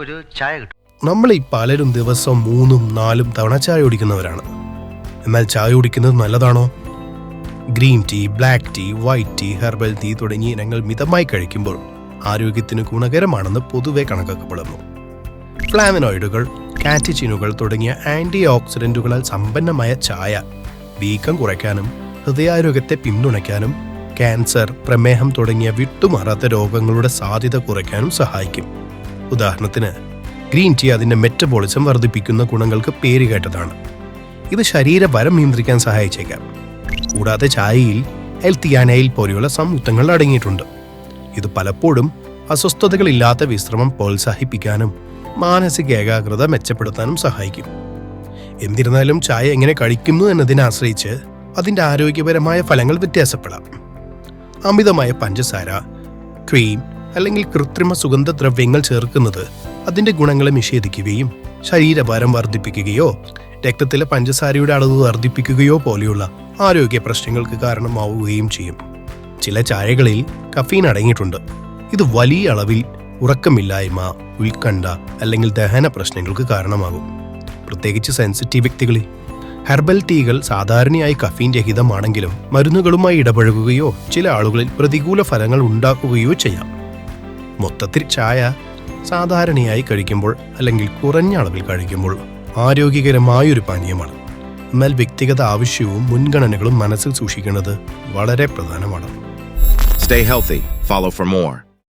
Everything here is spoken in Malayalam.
ഒരു ചായ കിട്ടും. നമ്മൾ ഈ പലരും ദിവസം 3-4 തവണ ചായ കുടിക്കുന്നവരാണ്. എന്നാൽ ചായ കുടിക്കുന്നത് നല്ലതാണോ? Green tea, black tea, white tea, herbal tea തുടങ്ങിയ ഇനങ്ങൾ മിതമായി കഴിക്കുമ്പോൾ ആരോഗ്യത്തിന് ഗുണകരമാണെന്ന് പൊതുവെ കണക്കാക്കപ്പെടുന്നു. ഫ്ലാവനോയിഡുകൾ, കാറ്റച്ചിനുകൾ തുടങ്ങിയ ആന്റി ഓക്സിഡന്റുകളാൽ സമ്പന്നമായ ചായ വീക്കം കുറയ്ക്കാനും ഹൃദയാരോഗ്യത്തെ പിന്തുണയ്ക്കാനും ക്യാൻസർ, പ്രമേഹം തുടങ്ങിയ വിട്ടുമാറാത്ത രോഗങ്ങളുടെ സാധ്യത കുറയ്ക്കാനും സഹായിക്കും. ഉദാഹരണത്തിന് ഗ്രീൻ ടീ അതിൻ്റെ മെറ്റബോളിസം വർദ്ധിപ്പിക്കുന്ന ഗുണങ്ങൾക്ക് പേരുകേട്ടതാണ്. ഇത് ശരീരഭാരം നിയന്ത്രിക്കാൻ സഹായിച്ചേക്കാം. കൂടാതെ ചായയിൽ എൽ-തിയാനൈൻ പോലെയുള്ള സംയുക്തങ്ങൾ അടങ്ങിയിട്ടുണ്ട്. ഇത് പലപ്പോഴും അസ്വസ്ഥതകളില്ലാത്ത വിശ്രമം പ്രോത്സാഹിപ്പിക്കാനും മാനസിക ഏകാഗ്രത മെച്ചപ്പെടുത്താനും സഹായിക്കും. എന്നിരുന്നാലും ചായ എങ്ങനെ കഴിക്കുന്നു എന്നതിനെ ആശ്രയിച്ച് അതിൻ്റെ ആരോഗ്യപരമായ ഫലങ്ങൾ വ്യത്യാസപ്പെടാം. അമിതമായ പഞ്ചസാര, ക്രീം അല്ലെങ്കിൽ കൃത്രിമ സുഗന്ധദ്രവ്യങ്ങൾ ചേർക്കുന്നത് അതിൻ്റെ ഗുണങ്ങളെ നിഷേധിക്കുകയും ശരീരഭാരം വർദ്ധിപ്പിക്കുകയോ രക്തത്തിലെ പഞ്ചസാരയുടെ അളവ് വർദ്ധിപ്പിക്കുകയോ പോലെയുള്ള ആരോഗ്യ പ്രശ്നങ്ങൾക്ക് കാരണമാവുകയും ചെയ്യും. ചില ചായകളിൽ കഫീൻ അടങ്ങിയിട്ടുണ്ട്. ഇത് വലിയ അളവിൽ ഉറക്കമില്ലായ്മ, ഉത്കണ്ഠ അല്ലെങ്കിൽ ദഹന പ്രശ്നങ്ങൾക്ക് കാരണമാകും, പ്രത്യേകിച്ച് സെൻസിറ്റീവ് വ്യക്തികളിൽ. ഹെർബൽ ടീകൾ സാധാരണയായി കഫീൻ രഹിതമാണെങ്കിലും മരുന്നുകളുമായി ഇടപഴകുകയോ ചില ആളുകളിൽ പ്രതികൂല ഫലങ്ങൾ ഉണ്ടാക്കുകയോ ചെയ്യാം. മൊത്തത്തിൽ ചായ സാധാരണയായി കഴിക്കുമ്പോൾ അല്ലെങ്കിൽ കുറഞ്ഞ അളവിൽ കഴിക്കുമ്പോൾ ആരോഗ്യകരമായൊരു പാനീയമാണ്. എന്നാൽ വ്യക്തിഗത ആവശ്യവും മുൻഗണനകളും മനസ്സിൽ സൂക്ഷിക്കുന്നത് വളരെ പ്രധാനമാണ്. Stay healthy. Follow for more.